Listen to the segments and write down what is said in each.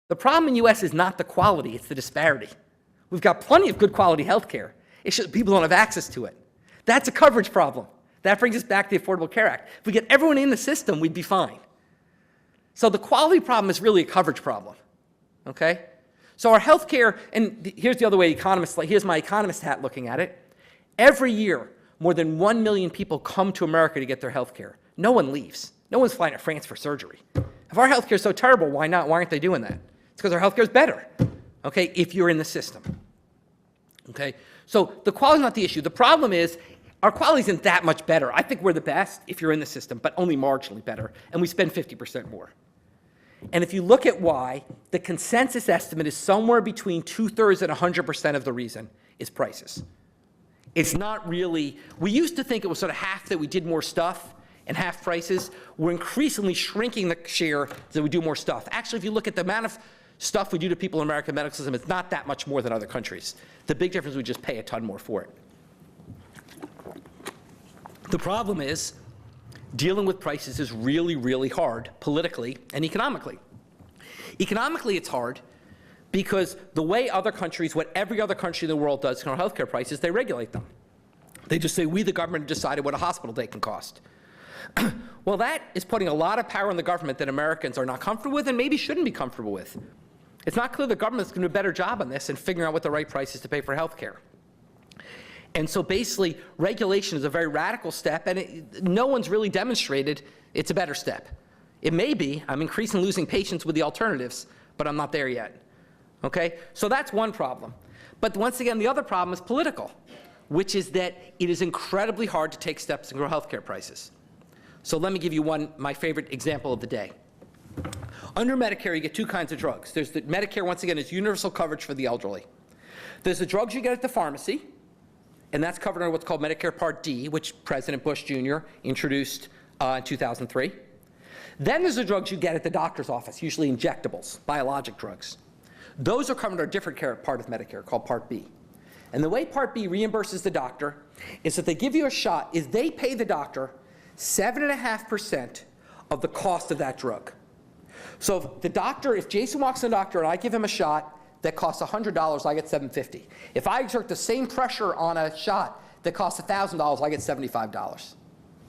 The problem in the U.S. is not the quality, it's the disparity. We've got plenty of good quality health care. It's just people don't have access to it. That's a coverage problem. That brings us back to the Affordable Care Act. If we get everyone in the system, we'd be fine. So the quality problem is really a coverage problem, okay? So our health care, and here's the other way economists, like here's my economist hat looking at it. Every year, more than 1 million people come to America to get their health care. No one leaves. No one's flying to France for surgery. If our health care is so terrible, why not? Why aren't they doing that? It's because our health care is better, okay, if you're in the system, okay? So the quality is not the issue. The problem is our quality isn't that much better. I think we're the best if you're in the system, but only marginally better, and we spend 50% more. And if you look at why, the consensus estimate is somewhere between 2/3 and 100% of the reason is prices. It's not really, we used to think it was sort of half that we did more stuff and half prices. We're increasingly shrinking the share that we do more stuff. Actually, if you look at the amount of stuff we do to people in the American medical system, it's not that much more than other countries. The big difference is we just pay a ton more for it. The problem is dealing with prices is really, really hard politically and economically. Economically, it's hard because the way other countries, what every other country in the world does on healthcare prices, they regulate them. They just say, we, the government, decided what a hospital day can cost. Well, that is putting a lot of power in the government that Americans are not comfortable with and maybe shouldn't be comfortable with. It's not clear the government's going to do a better job on this and figuring out what the right price is to pay for healthcare. And so basically, regulation is a very radical step, and no one's really demonstrated it's a better step. It may be. I'm increasingly losing patience with the alternatives, but I'm not there yet. Okay? So that's one problem. But once again, the other problem is political, which is that it is incredibly hard to take steps to grow healthcare prices. So let me give you my favorite example of the day. Under Medicare, you get two kinds of drugs. There's the Medicare, once again, is universal coverage for the elderly. There's the drugs you get at the pharmacy, and that's covered under what's called Medicare Part D, which President Bush Jr. introduced in 2003. Then there's the drugs you get at the doctor's office, usually injectables, biologic drugs. Those are covered under a different part of Medicare called Part B. And the way Part B reimburses the doctor is that they give you a shot, is they pay the doctor 7.5% of the cost of that drug. So if Jason walks in the doctor and I give him a shot that costs $100, I get $750. If I exert the same pressure on a shot that costs $1,000, I get $75.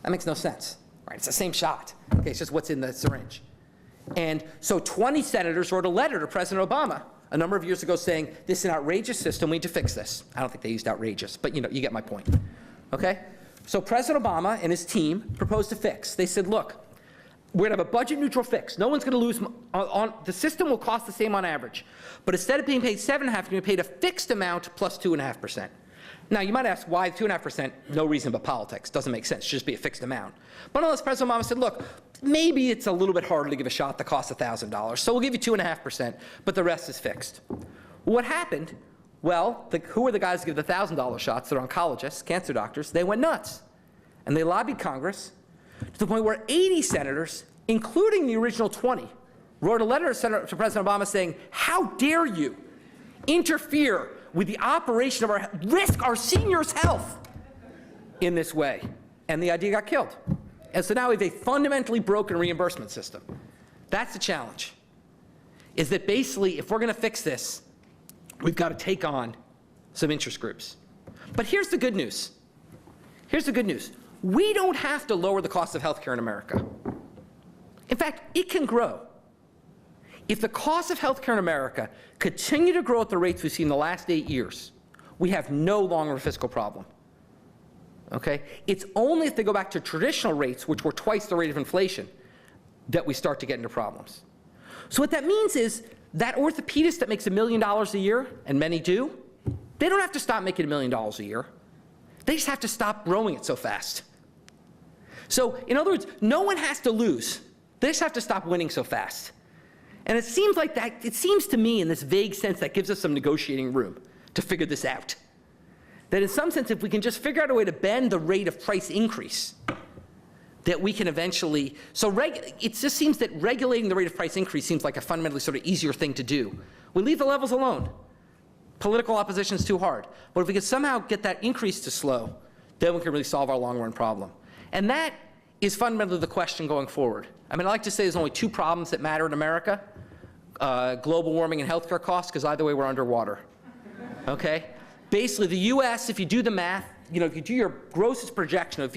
That makes no sense, right? It's the same shot. Okay, it's just what's in the syringe. And so 20 senators wrote a letter to President Obama a number of years ago saying, this is an outrageous system, we need to fix this. I don't think they used outrageous, but you get my point, okay? So President Obama and his team proposed a fix. They said, look, we're going to have a budget neutral fix. No one's going to lose, the system will cost the same on average. But instead of being paid 7.5%, you're going to be paid a fixed amount plus 2.5%. Now, you might ask, why 2.5%? No reason but politics. Doesn't make sense. It should just be a fixed amount. But nonetheless, President Obama said, look, maybe it's a little bit harder to give a shot that costs $1,000. So we'll give you 2.5%, but the rest is fixed. What happened? Well, who are the guys who give the $1,000 shots? They're oncologists, cancer doctors. They went nuts. And they lobbied Congress to the point where 80 senators, including the original 20, wrote a letter to President Obama saying, how dare you interfere with the operation of risk our seniors' health in this way. And the idea got killed. And so now we have a fundamentally broken reimbursement system. That's the challenge, is that basically if we're going to fix this, we've got to take on some interest groups. But here's the good news. Here's the good news. We don't have to lower the cost of healthcare in America. In fact, it can grow. If the cost of healthcare in America continue to grow at the rates we've seen in the last 8 years, we have no longer a fiscal problem. Okay? It's only if they go back to traditional rates, which were twice the rate of inflation, that we start to get into problems. So what that means is that orthopedist that makes $1 million a year, and many do, they don't have to stop making $1 million a year. They just have to stop growing it so fast. So in other words, no one has to lose. They just have to stop winning so fast. And it seems like that, it seems to me in this vague sense that gives us some negotiating room to figure this out. That in some sense, if we can just figure out a way to bend the rate of price increase, that we can eventually, it just seems that regulating the rate of price increase seems like a fundamentally sort of easier thing to do. We leave the levels alone. Political opposition is too hard. But if we could somehow get that increase to slow, then we can really solve our long-run problem. And that is fundamentally the question going forward. I mean, I like to say there's only two problems that matter in America. global warming and healthcare costs, because either way we're underwater. Okay? Basically, the U.S., if you do the math, if you do your grossest projection,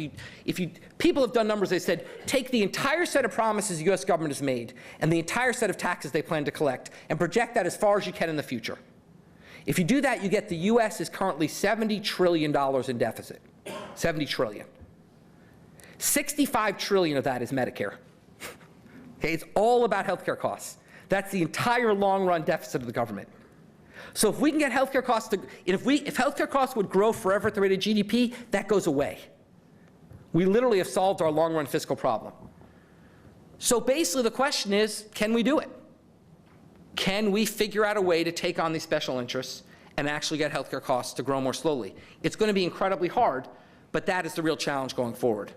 people have done numbers, they said, take the entire set of promises the U.S. government has made and the entire set of taxes they plan to collect and project that as far as you can in the future. If you do that, you get the U.S. is currently $70 trillion in deficit. 70 trillion. 65 trillion of that is Medicare. Okay, it's all about healthcare costs. That's the entire long-run deficit of the government. So if we can get healthcare costs to, if healthcare costs would grow forever at the rate of GDP, that goes away. We literally have solved our long-run fiscal problem. So basically the question is, can we do it? Can we figure out a way to take on these special interests and actually get healthcare costs to grow more slowly? It's going to be incredibly hard, but that is the real challenge going forward.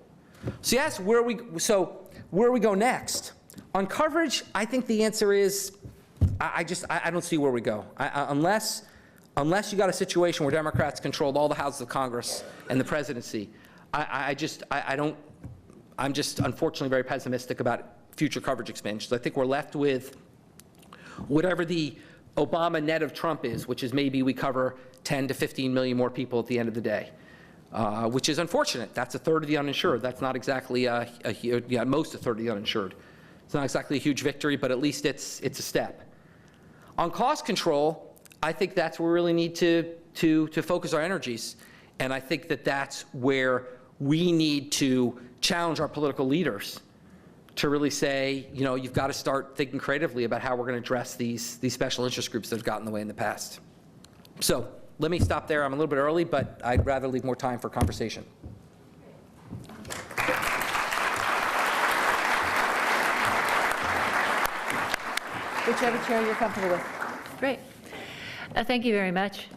So yes, where we go next? On coverage, I think the answer is, I don't see where we go. Unless you got a situation where Democrats controlled all the houses of Congress and the presidency, I'm just unfortunately very pessimistic about future coverage expansions. I think we're left with whatever the Obama net of Trump is, which is maybe we cover 10 to 15 million more people at the end of the day, which is unfortunate. That's a third of the uninsured. That's not exactly most a third of the uninsured. It's not exactly a huge victory, but at least it's a step. On cost control, I think that's where we really need to focus our energies. And I think that that's where we need to challenge our political leaders to really say, you've got to start thinking creatively about how we're going to address these special interest groups that have gotten in the way in the past. So let me stop there. I'm a little bit early, but I'd rather leave more time for conversation. Whichever chair you're comfortable with. Great. Thank you very much.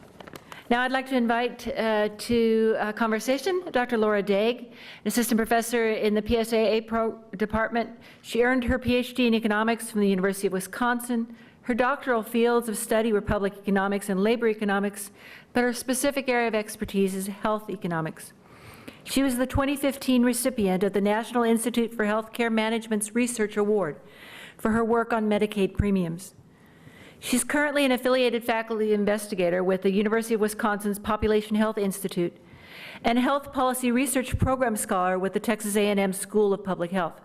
Now I'd like to invite to a conversation Dr. Laura Daig, an assistant professor in the PSAA department. She earned her PhD in economics from the University of Wisconsin. Her doctoral fields of study were public economics and labor economics, but her specific area of expertise is health economics. She was the 2015 recipient of the National Institute for Healthcare Management's Research Award for her work on Medicaid premiums. She's currently an affiliated faculty investigator with the University of Wisconsin's Population Health Institute and health policy research program scholar with the Texas A&M School of Public Health.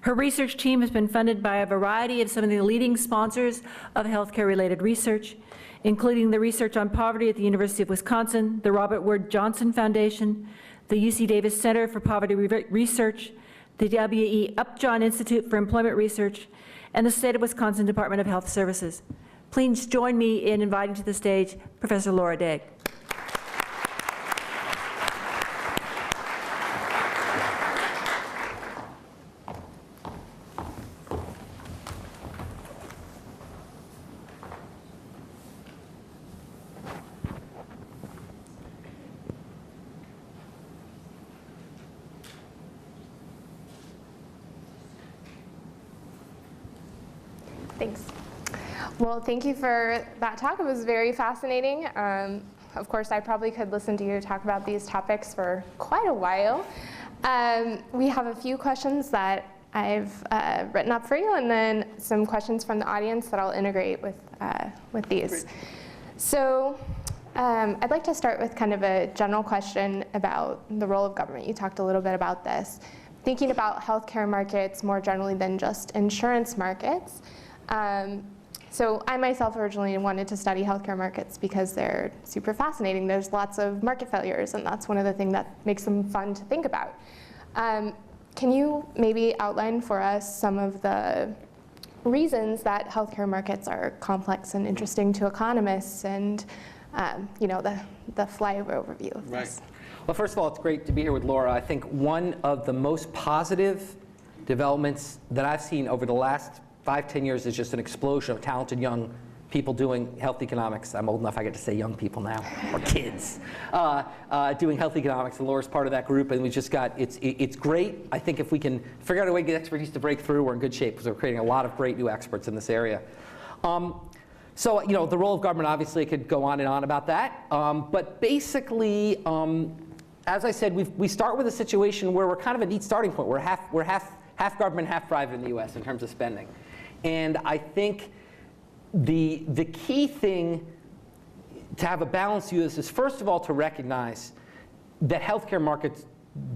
Her research team has been funded by a variety of some of the leading sponsors of healthcare-related research, including the Research on Poverty at the University of Wisconsin, the Robert Wood Johnson Foundation, the UC Davis Center for Poverty Research, the W.E. Upjohn Institute for Employment Research, and the State of Wisconsin Department of Health Services. Please join me in inviting to the stage Professor Laura Daig. Thanks. Well, thank you for that talk. It was very fascinating. Of course, I probably could listen to you talk about these topics for quite a while. We have a few questions that I've written up for you, and then some questions from the audience that I'll integrate with these. Great. So I'd like to start with kind of a general question about the role of government. You talked a little bit about this. Thinking about healthcare markets more generally than just insurance markets. So I myself originally wanted to study healthcare markets because they're super fascinating. There's lots of market failures, and that's one of the things that makes them fun to think about. Can you maybe outline for us some of the reasons that healthcare markets are complex and interesting to economists, and the flyover overview of this? Well, first of all, it's great to be here with Laura. I think one of the most positive developments that I've seen over the last 5-10 years is just an explosion of talented young people doing health economics. I'm old enough I get to say young people now, or kids, doing health economics, and Laura's part of that group, and we just got, it's great. I think if we can figure out a way to get expertise to break through, we're in good shape, because we're creating a lot of great new experts in this area. So, the role of government, obviously, could go on and on about that, but basically, as I said, we start with a situation where we're kind of a neat starting point. We're half government, half private in the U.S. in terms of spending. And I think the key thing to have a balanced view of this is, first of all, to recognize that healthcare markets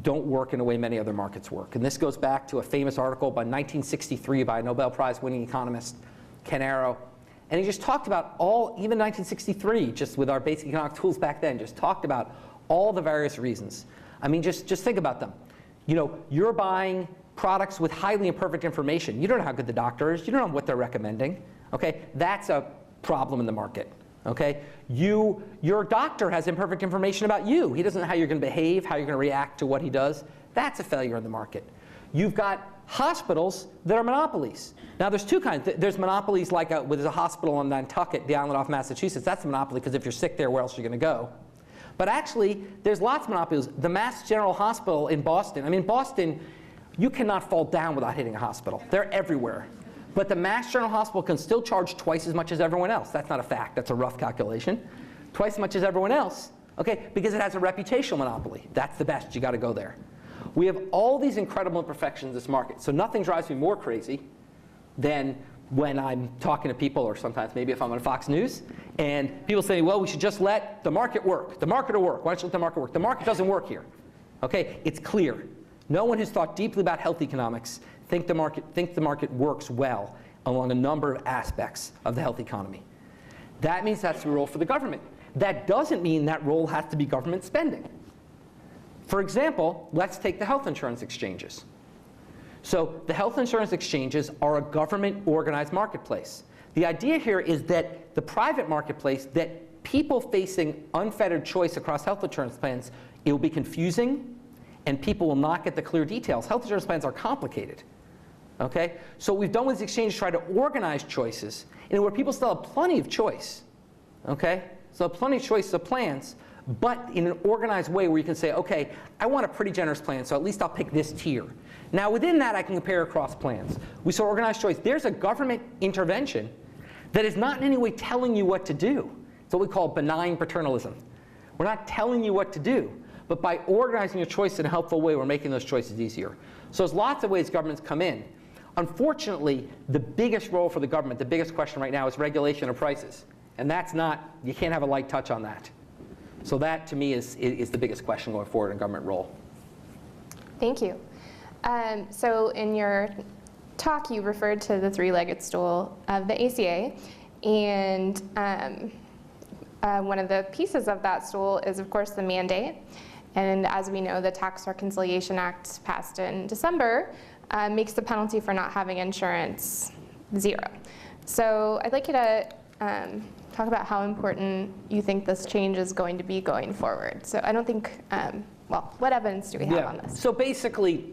don't work in a way many other markets work. And this goes back to a famous article by 1963 by a Nobel Prize winning economist, Ken Arrow. And he just talked about even 1963, just with our basic economic tools back then, just talked about all the various reasons. I mean, just think about them. You're buying products with highly imperfect information. You don't know how good the doctor is. You don't know what they're recommending. Okay, that's a problem in the market. Okay, your doctor has imperfect information about you. He doesn't know how you're going to behave, how you're going to react to what he does. That's a failure in the market. You've got hospitals that are monopolies. Now, there's two kinds. There's monopolies like there's a hospital in Nantucket, the island off Massachusetts. That's a monopoly because if you're sick there, where else are you going to go? But actually, there's lots of monopolies. The Mass General Hospital in Boston. I mean, Boston, you cannot fall down without hitting a hospital. They're everywhere. But the Mass General Hospital can still charge twice as much as everyone else. That's not a fact. That's a rough calculation. Twice as much as everyone else, okay, because it has a reputational monopoly. That's the best. You got to go there. We have all these incredible imperfections in this market. So nothing drives me more crazy than when I'm talking to people, or sometimes maybe if I'm on Fox News, and people say, well, we should just let the market work. The market will work. Why don't you let the market work? The market doesn't work here. Okay, it's clear. No one who's thought deeply about health economics thinks the market works well along a number of aspects of the health economy. That means that's the role for the government. That doesn't mean that role has to be government spending. For example, let's take the health insurance exchanges. So the health insurance exchanges are a government-organized marketplace. The idea here is that the private marketplace, that people facing unfettered choice across health insurance plans, it will be confusing, and people will not get the clear details. Health insurance plans are complicated. Okay? So what we've done with this exchange is try to organize choices in where people still have plenty of choice. Okay? So plenty of choice of plans, but in an organized way where you can say, okay, I want a pretty generous plan, so at least I'll pick this tier. Now within that, I can compare across plans. We saw organized choice. There's a government intervention that is not in any way telling you what to do. It's what we call benign paternalism. We're not telling you what to do, but by organizing your choice in a helpful way, we're making those choices easier. So there's lots of ways governments come in. Unfortunately, the biggest role for the government, the biggest question right now is regulation of prices. And that's not, you can't have a light touch on that. So that, to me, is the biggest question going forward in government role. Thank you. So in your talk, you referred to the three-legged stool of the ACA. And one of the pieces of that stool is, of course, the mandate. And as we know, the Tax Reconciliation Act passed in December makes the penalty for not having insurance zero. So I'd like you to talk about how important you think this change is going to be going forward. So I don't think, well, what evidence do we have on this? So basically,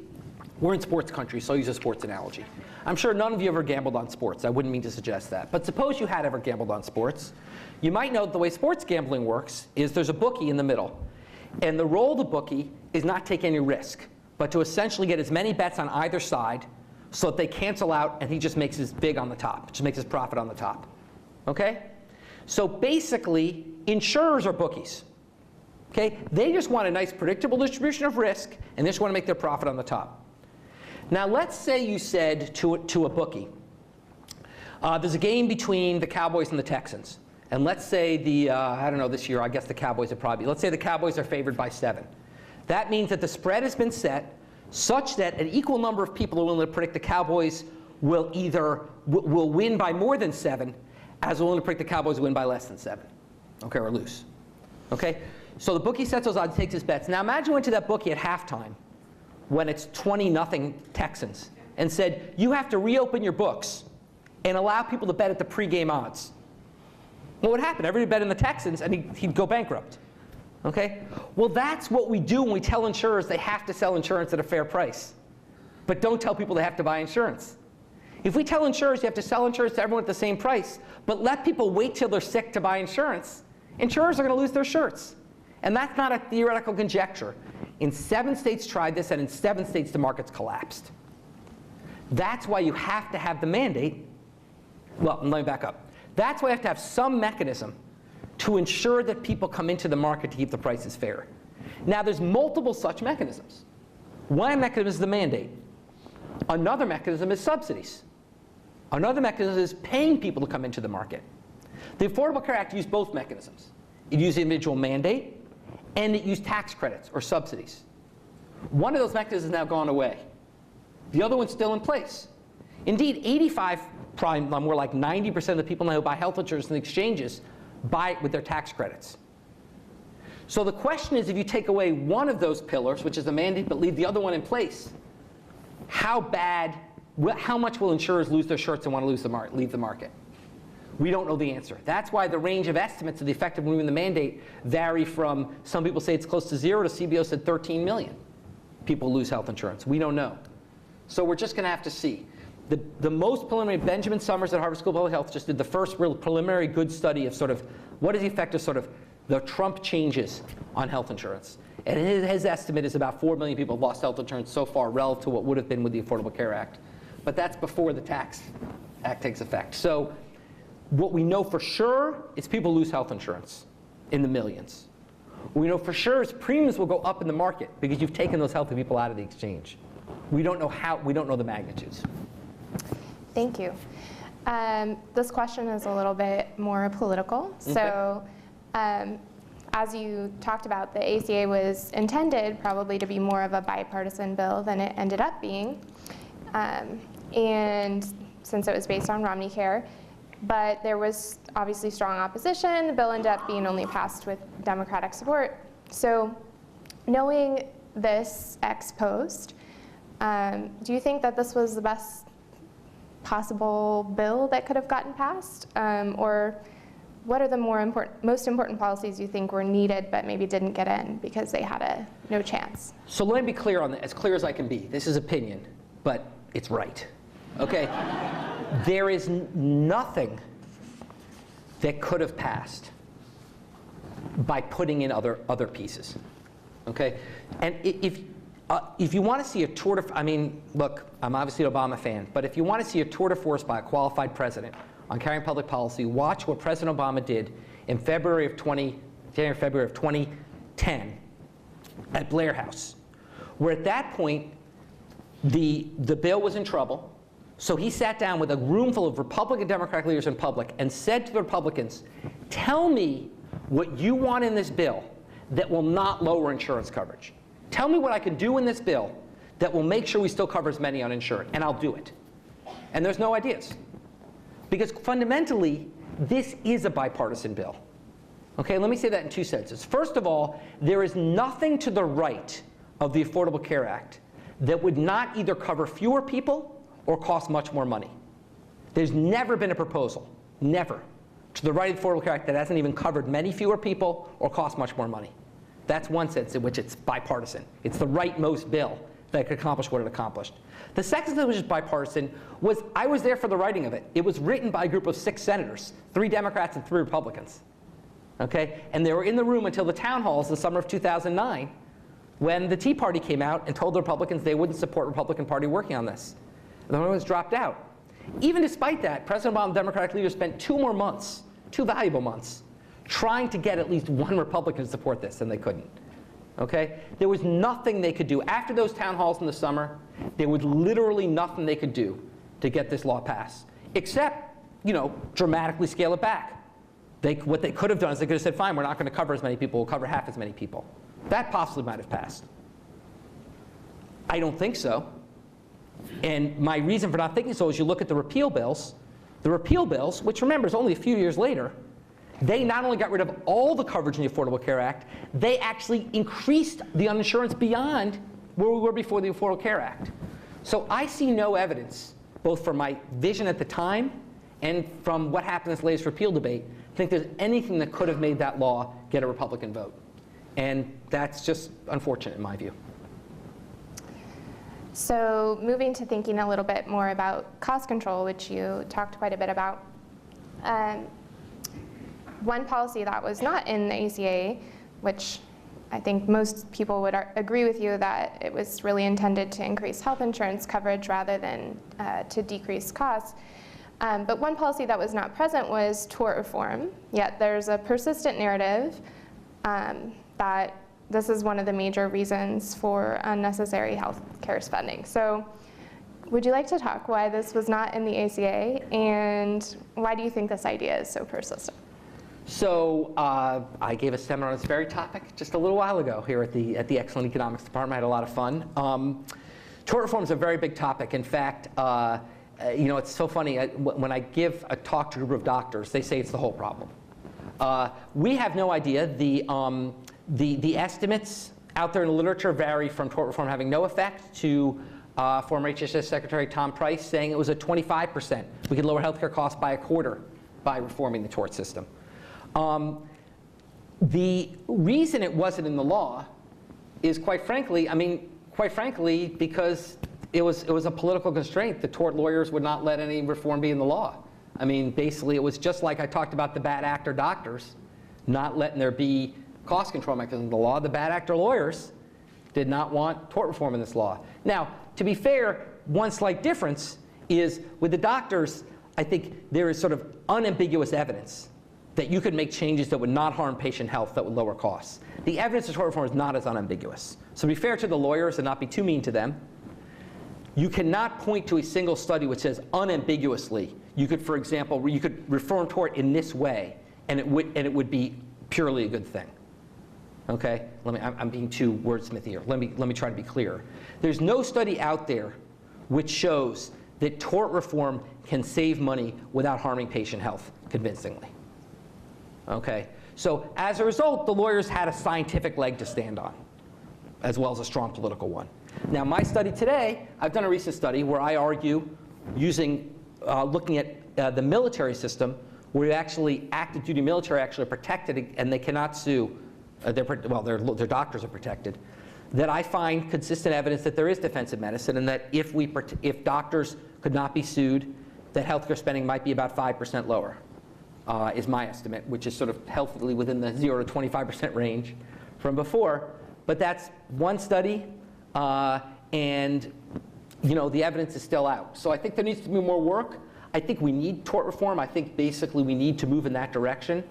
we're in sports country, so I'll use a sports analogy. I'm sure none of you ever gambled on sports. I wouldn't mean to suggest that. But suppose you had ever gambled on sports. You might know that the way sports gambling works is there's a bookie in the middle. And the role of the bookie is not take any risk, but to essentially get as many bets on either side so that they cancel out and he just makes his big on the top, just makes his profit on the top. Okay? So basically, insurers are bookies. Okay? They just want a nice predictable distribution of risk, and they just want to make their profit on the top. Now let's say you said to a bookie, there's a game between the Cowboys and the Texans. And let's say I don't know, this year, I guess the Cowboys are probably, let's say the Cowboys are favored by 7. That means that the spread has been set such that an equal number of people are willing to predict the Cowboys will will win by more than 7, as willing to predict the Cowboys win by less than 7, okay, or lose. Okay? So the bookie sets those odds, takes his bets. Now imagine you went to that bookie at halftime when it's 20-0 Texans and said, you have to reopen your books and allow people to bet at the pregame odds. What would happen? Everybody bet in the Texans and he'd go bankrupt. Okay? Well, that's what we do when we tell insurers they have to sell insurance at a fair price. But don't tell people they have to buy insurance. If we tell insurers you have to sell insurance to everyone at the same price, but let people wait till they're sick to buy insurance, insurers are going to lose their shirts. And that's not a theoretical conjecture. In 7 states tried this, and in 7 states the markets collapsed. That's why you have to have the mandate. Well, let me back up. That's why you have to have some mechanism to ensure that people come into the market to keep the prices fair. Now, there's multiple such mechanisms. One mechanism is the mandate. Another mechanism is subsidies. Another mechanism is paying people to come into the market. The Affordable Care Act used both mechanisms. It used individual mandate, and it used tax credits or subsidies. One of those mechanisms has now gone away. The other one's still in place. Indeed, 85, probably more like 90% of the people now who buy health insurance in the exchanges buy it with their tax credits. So the question is, if you take away one of those pillars, which is the mandate, but leave the other one in place, how much will insurers lose their shirts and want to leave the market? We don't know the answer. That's why the range of estimates of the effect of removing the mandate vary from, some people say it's close to 0, to CBO said 13 million people lose health insurance. We don't know. So we're just going to have to see. The most preliminary, Benjamin Summers at Harvard School of Public Health just did the first real preliminary good study of sort of what is the effect of sort of the Trump changes on health insurance. And his estimate is about 4 million people have lost health insurance so far relative to what would have been with the Affordable Care Act. But that's before the Tax Act takes effect. So what we know for sure is people lose health insurance in the millions. What we know for sure is premiums will go up in the market because you've taken those healthy people out of the exchange. We don't know how, we don't know the magnitudes. Thank you. This question is a little bit more political. Okay. So as you talked about, the ACA was intended probably to be more of a bipartisan bill than it ended up being. And since it was based on Romney Care, but there was obviously strong opposition. The bill ended up being only passed with Democratic support. So knowing this ex post, do you think that this was the best possible bill that could have gotten passed? Or what are the most important policies you think were needed but maybe didn't get in because they had no chance? So let me be clear on that, as clear as I can be. This is opinion, but it's right. Okay? There is nothing that could have passed by putting in other pieces. Okay? And if you want to see a tour de, I mean, look, I'm obviously an Obama fan, but if you want to see a tour de force by a qualified president on carrying public policy, watch what President Obama did in January, February of 2010 at Blair House, where at that point the bill was in trouble. So he sat down with a room full of Republican and Democratic leaders in public and said to the Republicans, tell me what you want in this bill that will not lower insurance coverage. Tell me what I can do in this bill that will make sure we still cover as many uninsured, and I'll do it. And there's no ideas. Because fundamentally, this is a bipartisan bill. Okay, let me say that in two senses. First of all, there is nothing to the right of the Affordable Care Act that would not either cover fewer people or cost much more money. There's never been a proposal, never, to the right of the Affordable Care Act that hasn't even covered many fewer people or cost much more money. That's one sense in which it's bipartisan. It's the rightmost bill that could accomplish what it accomplished. The second sense, which is bipartisan, was I was there for the writing of it. It was written by a group of 6 senators, 3 Democrats and 3 Republicans. Okay? And they were in the room until the town halls in the summer of 2009 when the Tea Party came out and told the Republicans they wouldn't support the Republican Party working on this. The Republicans dropped out. Even despite that, President Obama and Democratic leaders spent 2 more months, 2 valuable months, trying to get at least 1 Republican to support this, and they couldn't. Okay? There was nothing they could do. After those town halls in the summer, there was literally nothing they could do to get this law passed, except, dramatically scale it back. What they could have done is they could have said, fine, we're not going to cover as many people, we'll cover half as many people. That possibly might have passed. I don't think so. And my reason for not thinking so is you look at the repeal bills. The repeal bills, which remember is only a few years later, they not only got rid of all the coverage in the Affordable Care Act, they actually increased the uninsurance beyond where we were before the Affordable Care Act. So I see no evidence, both from my vision at the time and from what happened in this latest repeal debate, to think there's anything that could have made that law get a Republican vote. And that's just unfortunate in my view. So moving to thinking a little bit more about cost control, which you talked quite a bit about. One policy that was not in the ACA, which I think most people would agree with you that it was really intended to increase health insurance coverage rather than to decrease costs. But one policy that was not present was tort reform. Yet there's a persistent narrative that this is one of the major reasons for unnecessary health care spending. So would you like to talk why this was not in the ACA, and why do you think this idea is so persistent? So I gave a seminar on this very topic just a little while ago here at the Excellent Economics Department. I had a lot of fun. Tort reform is a very big topic. In fact, it's so funny. When I give a talk to a group of doctors, they say it's the whole problem. We have no idea. The estimates out there in the literature vary from tort reform having no effect to former HHS Secretary Tom Price saying it was at 25%. We could lower healthcare costs by a quarter by reforming the tort system. The reason it wasn't in the law is quite frankly, because it was a political constraint. The tort lawyers would not let any reform be in the law. I mean, basically, it was just like I talked about the bad actor doctors not letting there be cost control mechanisms in the law. The bad actor lawyers did not want tort reform in this law. Now, to be fair, one slight difference is with the doctors, I think there is sort of unambiguous evidence that you could make changes that would not harm patient health, that would lower costs. The evidence of tort reform is not as unambiguous. So to be fair to the lawyers and not be too mean to them, you cannot point to a single study which says unambiguously, you could, for example, you could reform tort in this way, and it would be purely a good thing. Okay? I'm being too wordsmithy here. Let me try to be clear. There's no study out there which shows that tort reform can save money without harming patient health convincingly. Okay? So as a result, the lawyers had a scientific leg to stand on, as well as a strong political one. Now, my study today, I've done a recent study where I argue looking at the military system, where actually active duty military actually are protected and they cannot sue. Their doctors are protected. That I find consistent evidence that there is defensive medicine, and that if doctors could not be sued, that healthcare spending might be about 5% lower, is my estimate, which is sort of healthily within the 0 to 25% range from before. But that's one study, and the evidence is still out. So I think there needs to be more work. I think we need tort reform. I think basically we need to move in that direction.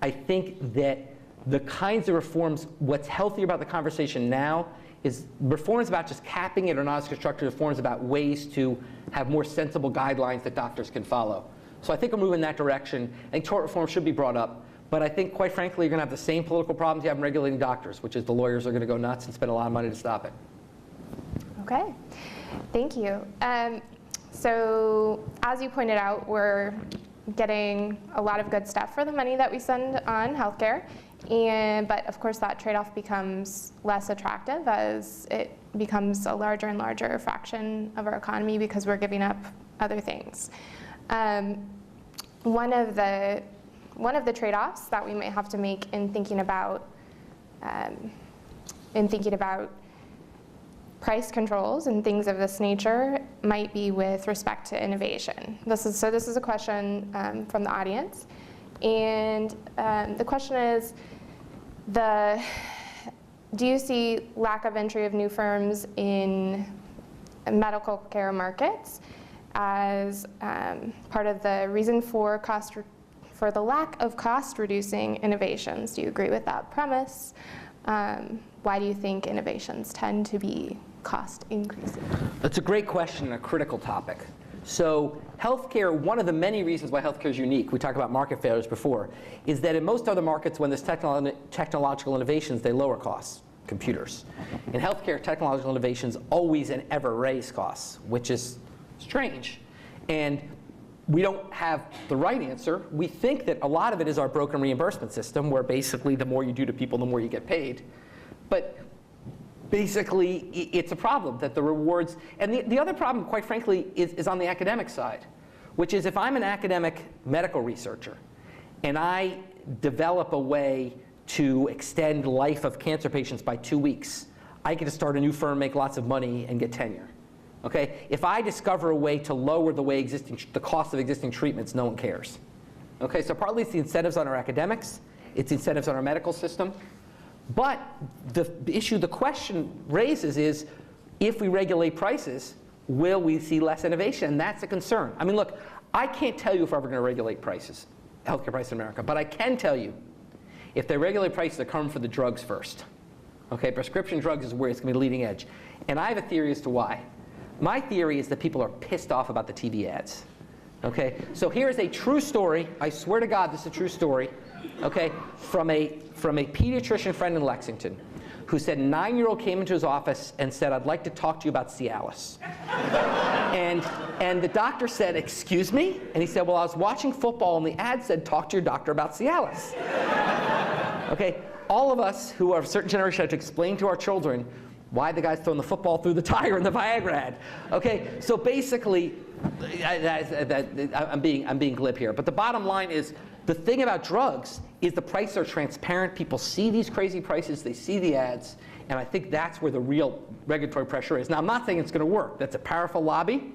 I think that the kinds of reforms, what's healthier about the conversation now is reforms about just capping it or not as constructive reforms about ways to have more sensible guidelines that doctors can follow. So I think we're moving in that direction. I think tort reform should be brought up. But I think, quite frankly, you're going to have the same political problems you have in regulating doctors, which is the lawyers are going to go nuts and spend a lot of money to stop it. Okay, thank you. So as you pointed out, we're getting a lot of good stuff for the money that we spend on healthcare. But of course, that trade-off becomes less attractive as it becomes a larger and larger fraction of our economy because we're giving up other things. One of the trade-offs that we might have to make in thinking about price controls and things of this nature might be with respect to innovation. This is a question from the audience, and the question is, do you see lack of entry of new firms in medical care markets as part of the reason for the lack of cost-reducing innovations? Do you agree with that premise? Why do you think innovations tend to be cost-increasing? That's a great question and a critical topic. So healthcare, one of the many reasons why healthcare is unique, we talked about market failures before, is that in most other markets when there's technological innovations, they lower costs, computers. In healthcare, technological innovations always and ever raise costs, which is strange. And we don't have the right answer. We think that a lot of it is our broken reimbursement system, where basically the more you do to people, the more you get paid. But basically, it's a problem that the rewards, and the other problem, quite frankly, is on the academic side, which is if I'm an academic medical researcher and I develop a way to extend life of cancer patients by 2 weeks, I get to start a new firm, make lots of money, and get tenure. Okay? If I discover a way to lower the cost of existing treatments, no one cares. Okay? So partly it's the incentives on our academics, it's the incentives on our medical system. But the question raises is, if we regulate prices, will we see less innovation? And that's a concern. I mean, look, I can't tell you if we're ever going to regulate prices, healthcare prices in America, but I can tell you, if they regulate prices, they're coming for the drugs first. Okay, prescription drugs is where it's going to be leading edge. And I have a theory as to why. My theory is that people are pissed off about the TV ads. Okay, so here's a true story. I swear to God, this is a true story. Okay, from a pediatrician friend in Lexington, who said a 9-year-old came into his office and said, "I'd like to talk to you about Cialis." and the doctor said, "Excuse me?" And he said, "Well, I was watching football and the ad said, talk to your doctor about Cialis." Okay, all of us who are of a certain generation have to explain to our children why the guy's throwing the football through the tire in the Viagra ad. Okay, so basically, I'm being glib here. But the bottom line is, the thing about drugs is the prices are transparent. People see these crazy prices, they see the ads, and I think that's where the real regulatory pressure is. Now, I'm not saying it's going to work. That's a powerful lobby.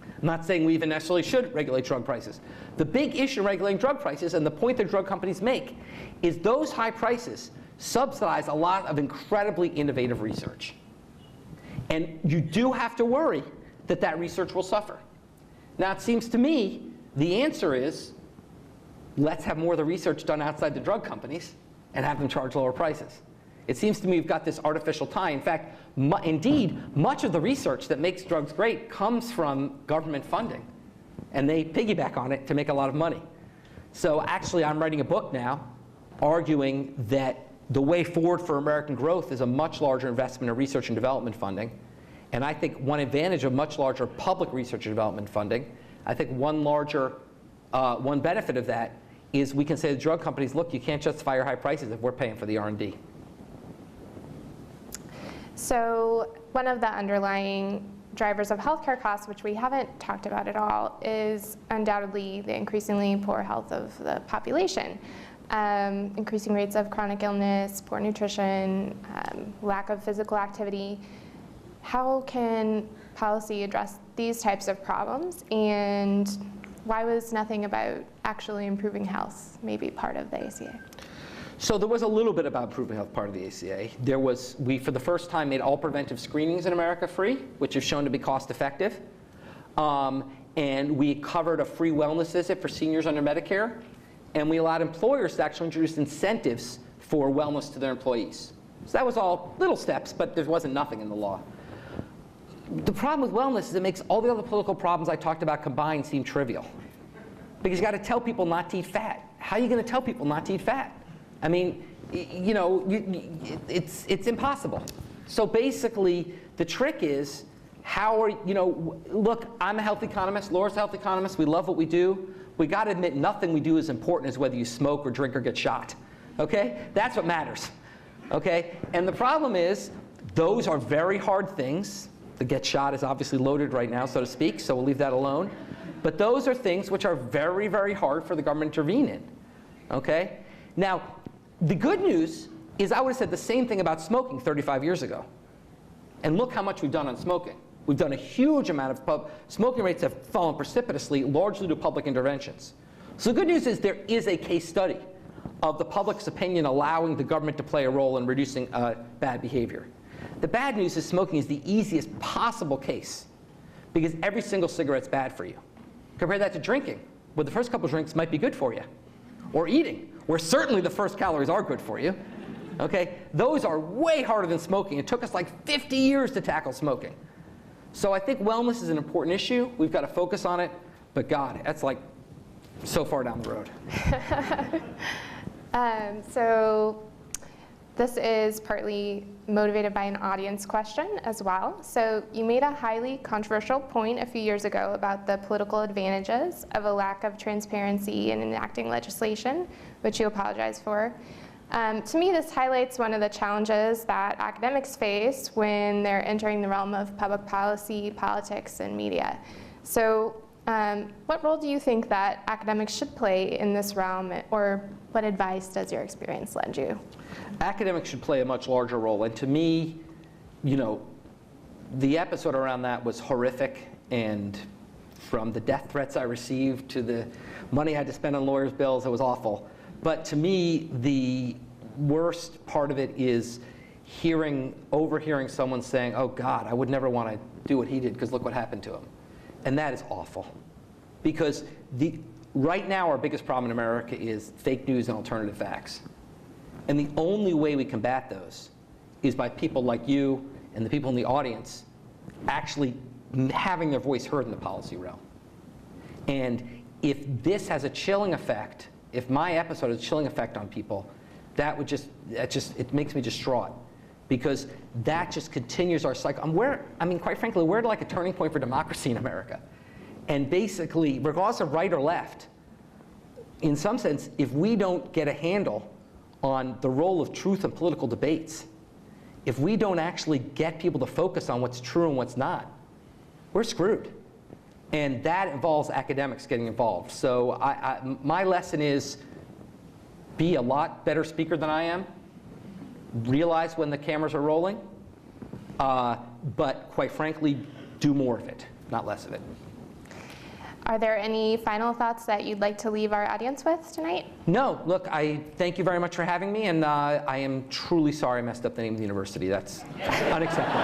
I'm not saying we even necessarily should regulate drug prices. The big issue in regulating drug prices, and the point that drug companies make, is those high prices subsidize a lot of incredibly innovative research. And you do have to worry that that research will suffer. Now, it seems to me the answer is, let's have more of the research done outside the drug companies and have them charge lower prices. It seems to me we've got this artificial tie. In fact, indeed, much of the research that makes drugs great comes from government funding. And they piggyback on it to make a lot of money. So actually, I'm writing a book now arguing that the way forward for American growth is a much larger investment in research and development funding. And I think one advantage of much larger public research and development funding, I think one benefit of that is we can say to drug companies, look, you can't justify your high prices if we're paying for the R&D. So one of the underlying drivers of healthcare costs, which we haven't talked about at all, is undoubtedly the increasingly poor health of the population. Increasing rates of chronic illness, poor nutrition, lack of physical activity. How can policy address these types of problems, and why was nothing about actually improving health maybe part of the ACA? So there was a little bit about improving health part of the ACA. We, for the first time, made all preventive screenings in America free, which have shown to be cost effective. And we covered a free wellness visit for seniors under Medicare. And we allowed employers to actually introduce incentives for wellness to their employees. So that was all little steps, but there wasn't nothing in the law. The problem with wellness is it makes all the other political problems I talked about combined seem trivial. Because you got to tell people not to eat fat. How are you going to tell people not to eat fat? I mean, it's impossible. So basically, the trick is, look, I'm a health economist, Laura's a health economist, we love what we do. We got to admit nothing we do is important as whether you smoke or drink or get shot. Okay? That's what matters. Okay? And the problem is, those are very hard things. The get shot is obviously loaded right now, so to speak, so we'll leave that alone. But those are things which are very, very hard for the government to intervene in. Okay? Now, the good news is I would have said the same thing about smoking 35 years ago. And look how much we've done on smoking. We've done a huge amount of smoking rates have fallen precipitously, largely to public interventions. So the good news is there is a case study of the public's opinion allowing the government to play a role in reducing bad behavior. The bad news is smoking is the easiest possible case because every single cigarette's bad for you. Compare that to drinking, where the first couple drinks might be good for you. Or eating, where certainly the first calories are good for you. Okay? Those are way harder than smoking. It took us like 50 years to tackle smoking. So I think wellness is an important issue. We've got to focus on it. But God, that's like so far down the road. So this is partly motivated by an audience question as well. So you made a highly controversial point a few years ago about the political advantages of a lack of transparency in enacting legislation, which you apologize for. To me, this highlights one of the challenges that academics face when they're entering the realm of public policy, politics, and media. So what role do you think that academics should play in this realm, or what advice does your experience lend you? Academics should play a much larger role. And to me, the episode around that was horrific. And from the death threats I received to the money I had to spend on lawyers' bills, it was awful. But to me, the worst part of it is overhearing someone saying, oh God, I would never want to do what he did because look what happened to him. And that is awful. Because right now our biggest problem in America is fake news and alternative facts. And the only way we combat those is by people like you and the people in the audience actually having their voice heard in the policy realm. And if this has a chilling effect, if my episode has a chilling effect on people, it makes me distraught, because that just continues our cycle. Quite frankly, we're at like a turning point for democracy in America. And basically, regardless of right or left, in some sense, if we don't get a handle on the role of truth in political debates, if we don't actually get people to focus on what's true and what's not, we're screwed. And that involves academics getting involved. So my lesson is, be a lot better speaker than I am. Realize when the cameras are rolling. But quite frankly, do more of it, not less of it. Are there any final thoughts that you'd like to leave our audience with tonight? No, look, I thank you very much for having me, and I am truly sorry I messed up the name of the university. That's unacceptable.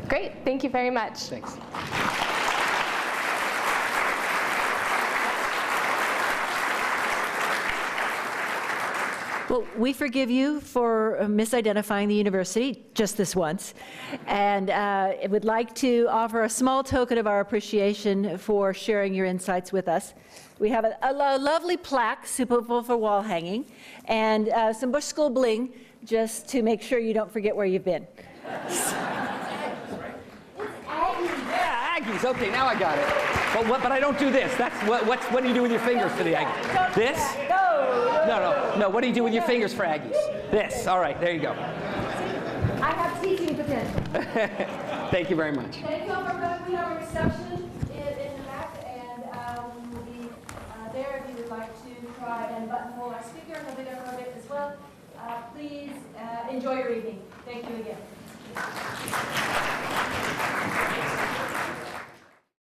Great, thank you very much. Thanks. Well, we forgive you for misidentifying the university just this once, and I would like to offer a small token of our appreciation for sharing your insights with us. We have a lovely plaque suitable for wall hanging, and some Bush School bling just to make sure you don't forget where you've been. Yeah, Aggies. Okay, now I got it. But I don't do this. That's what do you do with your fingers for the Aggies? This? No. What do you do with your fingers for Aggies? This. All right, there you go. I have teaching potential. Thank you very much. Thank you all for coming. We have a reception.